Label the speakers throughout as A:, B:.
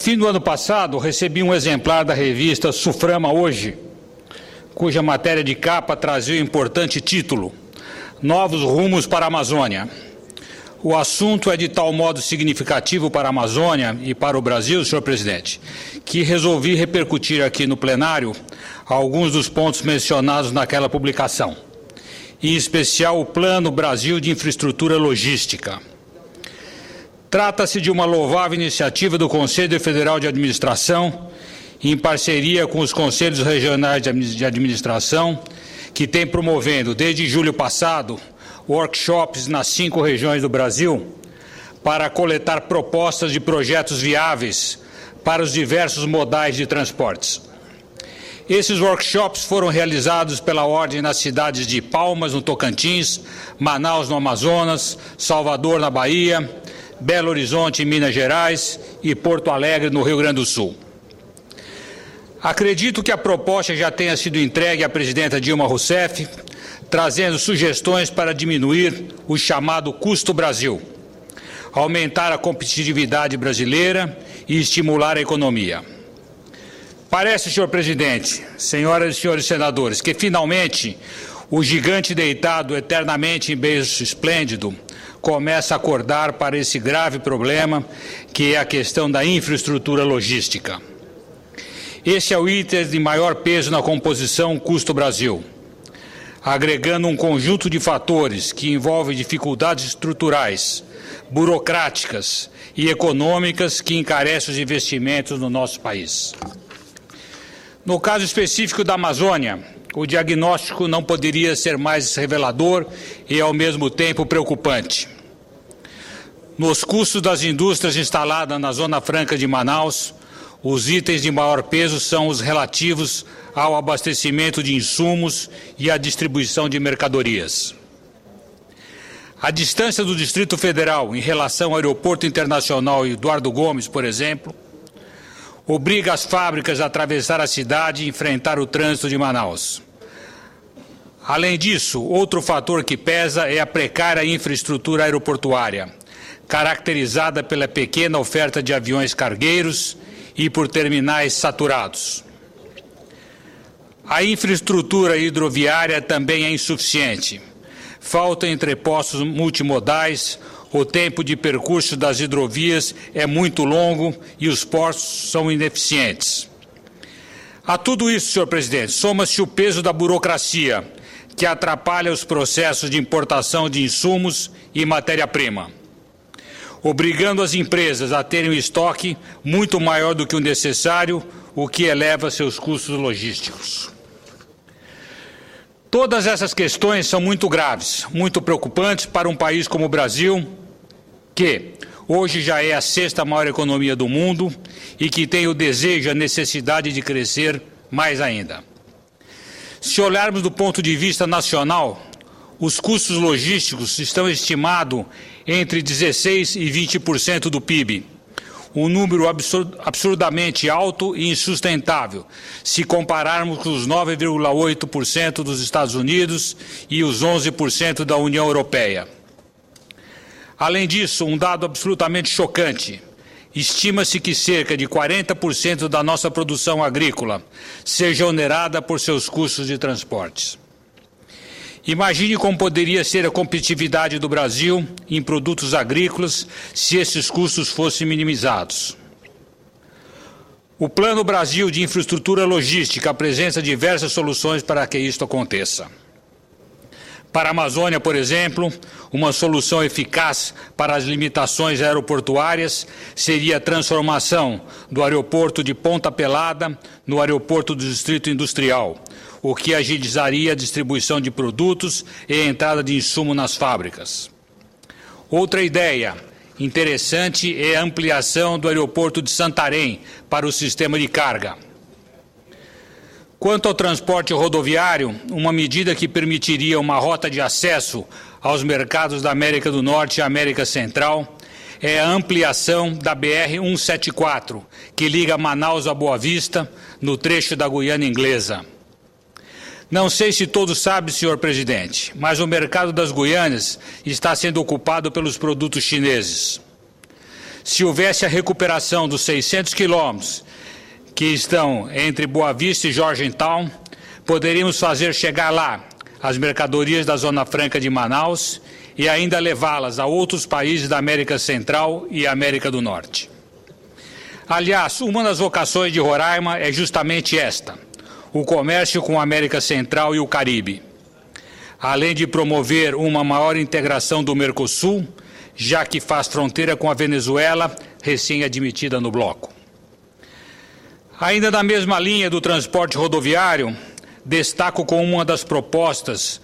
A: fim do ano passado, recebi um exemplar da revista Suframa Hoje, cuja matéria de capa trazia o importante título Novos Rumos para a Amazônia. O assunto é de tal modo significativo para a Amazônia e para o Brasil, senhor presidente, que resolvi repercutir aqui no plenário alguns dos pontos mencionados naquela publicação, em especial o Plano Brasil de Infraestrutura Logística. Trata-se de uma louvável iniciativa do Conselho Federal de Administração, em parceria com os Conselhos Regionais de Administração, que tem promovendo, desde julho passado, workshops nas 5 regiões do Brasil para coletar propostas de projetos viáveis para os diversos modais de transportes. Esses workshops foram realizados pela ordem nas cidades de Palmas, no Tocantins, Manaus, no Amazonas, Salvador, na Bahia, Belo Horizonte, em Minas Gerais e Porto Alegre, no Rio Grande do Sul. Acredito que a proposta já tenha sido entregue à presidenta Dilma Rousseff, trazendo sugestões para diminuir o chamado custo Brasil, aumentar a competitividade brasileira e estimular a economia. Parece, senhor presidente, senhoras e senhores senadores, que finalmente o gigante deitado eternamente em berço esplêndido começa a acordar para esse grave problema que é a questão da infraestrutura logística. Esse é o item de maior peso na composição custo-Brasil, agregando um conjunto de fatores que envolvem dificuldades estruturais, burocráticas e econômicas que encarecem os investimentos no nosso país. No caso específico da Amazônia, o diagnóstico não poderia ser mais revelador e, ao mesmo tempo, preocupante. Nos custos das indústrias instaladas na Zona Franca de Manaus, os itens de maior peso são os relativos ao abastecimento de insumos e à distribuição de mercadorias. A distância do Distrito Federal em relação ao Aeroporto Internacional Eduardo Gomes, por exemplo, obriga as fábricas a atravessar a cidade e enfrentar o trânsito de Manaus. Além disso, outro fator que pesa é a precária infraestrutura aeroportuária, caracterizada pela pequena oferta de aviões cargueiros e por terminais saturados. A infraestrutura hidroviária também é insuficiente. Faltam entrepostos multimodais, o tempo de percurso das hidrovias é muito longo e os portos são ineficientes. A tudo isso, senhor presidente, soma-se o peso da burocracia, que atrapalha os processos de importação de insumos e matéria-prima, obrigando as empresas a terem um estoque muito maior do que o necessário, o que eleva seus custos logísticos. Todas essas questões são muito graves, muito preocupantes para um país como o Brasil, que hoje já é a 6ª maior economia do mundo e que tem o desejo e a necessidade de crescer mais ainda. Se olharmos do ponto de vista nacional, os custos logísticos estão estimados entre 16% e 20% do PIB, um número absurdamente alto e insustentável, se compararmos com os 9,8% dos Estados Unidos e os 11% da União Europeia. Além disso, um dado absolutamente chocante: estima-se que cerca de 40% da nossa produção agrícola seja onerada por seus custos de transportes. Imagine como poderia ser a competitividade do Brasil em produtos agrícolas se esses custos fossem minimizados. O Plano Brasil de Infraestrutura Logística apresenta diversas soluções para que isto aconteça. Para a Amazônia, por exemplo, uma solução eficaz para as limitações aeroportuárias seria a transformação do aeroporto de Ponta Pelada no aeroporto do Distrito Industrial, o que agilizaria a distribuição de produtos e a entrada de insumo nas fábricas. Outra ideia interessante é a ampliação do aeroporto de Santarém para o sistema de carga. Quanto ao transporte rodoviário, uma medida que permitiria uma rota de acesso aos mercados da América do Norte e América Central é a ampliação da BR-174, que liga Manaus a Boa Vista, no trecho da Guiana Inglesa. Não sei se todos sabem, senhor presidente, mas o mercado das Guianas está sendo ocupado pelos produtos chineses. Se houvesse a recuperação dos 600 quilômetros que estão entre Boa Vista e Georgetown, poderíamos fazer chegar lá as mercadorias da Zona Franca de Manaus e ainda levá-las a outros países da América Central e América do Norte. Aliás, uma das vocações de Roraima é justamente esta: o comércio com a América Central e o Caribe, além de promover uma maior integração do Mercosul, já que faz fronteira com a Venezuela, recém-admitida no bloco. Ainda na mesma linha do transporte rodoviário, destaco como uma das propostas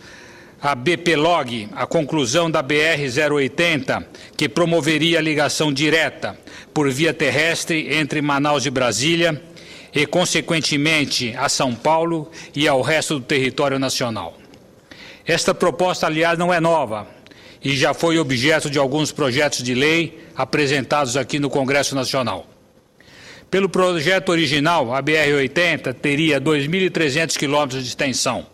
A: a BPLOG, a conclusão da BR-080, que promoveria a ligação direta por via terrestre entre Manaus e Brasília e, consequentemente, a São Paulo e ao resto do território nacional. Esta proposta, aliás, não é nova e já foi objeto de alguns projetos de lei apresentados aqui no Congresso Nacional. Pelo projeto original, a BR-80 teria 2.300 quilômetros de extensão.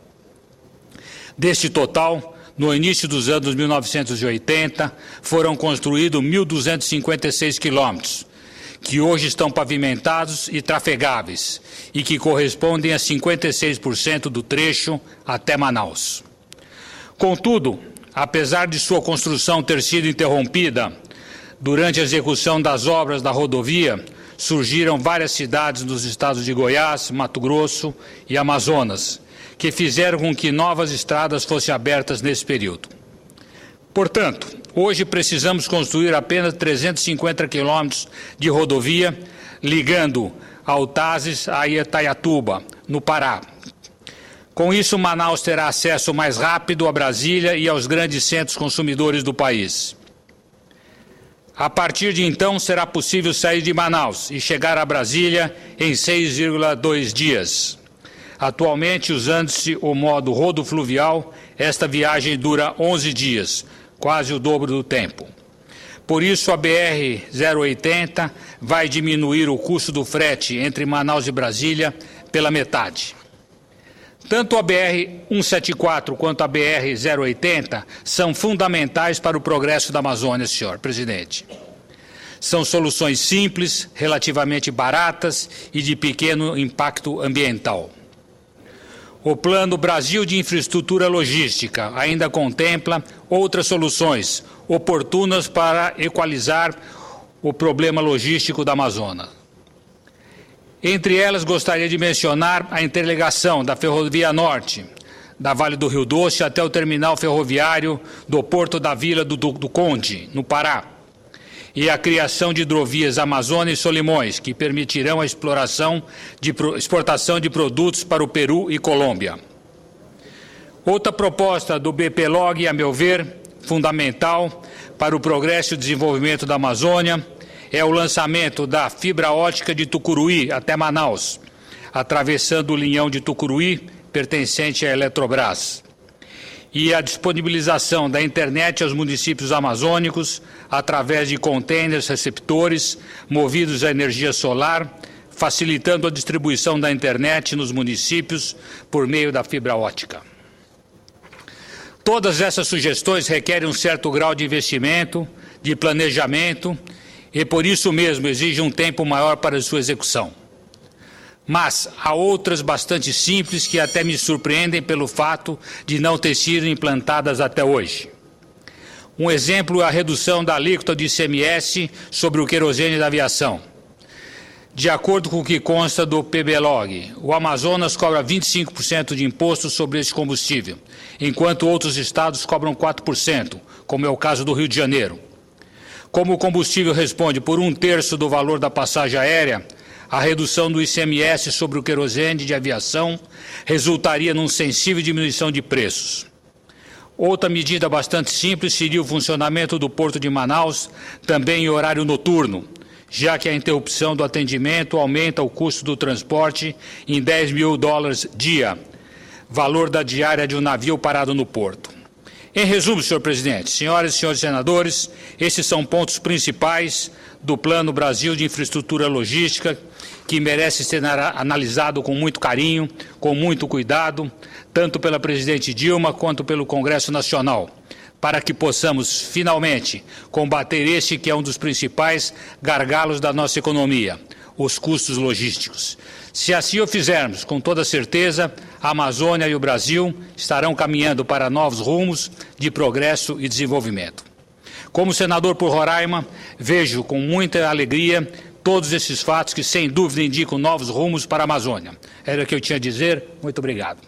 A: Deste total, no início dos anos 1980, foram construídos 1.256 quilômetros, que hoje estão pavimentados e trafegáveis, e que correspondem a 56% do trecho até Manaus. Contudo, apesar de sua construção ter sido interrompida, durante a execução das obras da rodovia, surgiram várias cidades nos estados de Goiás, Mato Grosso e Amazonas, que fizeram com que novas estradas fossem abertas nesse período. Portanto, hoje precisamos construir apenas 350 quilômetros de rodovia, ligando Altazes a Itaiatuba, no Pará. Com isso, Manaus terá acesso mais rápido a Brasília e aos grandes centros consumidores do país. A partir de então, será possível sair de Manaus e chegar a Brasília em 6,2 dias. Atualmente, usando-se o modo rodofluvial, esta viagem dura 11 dias, quase o dobro do tempo. Por isso, a BR-080 vai diminuir o custo do frete entre Manaus e Brasília pela metade. Tanto a BR-174 quanto a BR-080 são fundamentais para o progresso da Amazônia, senhor presidente. São soluções simples, relativamente baratas e de pequeno impacto ambiental. O Plano Brasil de Infraestrutura Logística ainda contempla outras soluções oportunas para equalizar o problema logístico da Amazônia. Entre elas, gostaria de mencionar a interligação da Ferrovia Norte, da Vale do Rio Doce até o terminal ferroviário do Porto da Vila do Conde, no Pará, e a criação de hidrovias Amazônia e Solimões, que permitirão a exportação de produtos para o Peru e Colômbia. Outra proposta do BPLOG, a meu ver, fundamental para o progresso e desenvolvimento da Amazônia, é o lançamento da fibra ótica de Tucuruí até Manaus, atravessando o linhão de Tucuruí, pertencente à Eletrobras, e a disponibilização da internet aos municípios amazônicos através de contêineres receptores movidos a energia solar, facilitando a distribuição da internet nos municípios por meio da fibra ótica. Todas essas sugestões requerem um certo grau de investimento, de planejamento, e por isso mesmo exige um tempo maior para sua execução. Mas há outras bastante simples que até me surpreendem pelo fato de não ter sido implantadas até hoje. Um exemplo é a redução da alíquota de ICMS sobre o querosene da aviação. De acordo com o que consta do PBLOG, o Amazonas cobra 25% de imposto sobre esse combustível, enquanto outros estados cobram 4%, como é o caso do Rio de Janeiro. Como o combustível responde por 1/3 do valor da passagem aérea, a redução do ICMS sobre o querosene de aviação resultaria numa sensível diminuição de preços. Outra medida bastante simples seria o funcionamento do Porto de Manaus, também em horário noturno, já que a interrupção do atendimento aumenta o custo do transporte em $10 mil dia, valor da diária de um navio parado no porto. Em resumo, senhor presidente, senhoras e senhores senadores, esses são pontos principais do Plano Brasil de Infraestrutura Logística, que merece ser analisado com muito carinho, com muito cuidado, tanto pela presidente Dilma quanto pelo Congresso Nacional, para que possamos, finalmente, combater este que é um dos principais gargalos da nossa economia, os custos logísticos. Se assim o fizermos, com toda certeza, a Amazônia e o Brasil estarão caminhando para novos rumos de progresso e desenvolvimento. Como senador por Roraima, vejo com muita alegria todos esses fatos que, sem dúvida, indicam novos rumos para a Amazônia. Era o que eu tinha a dizer. Muito obrigado.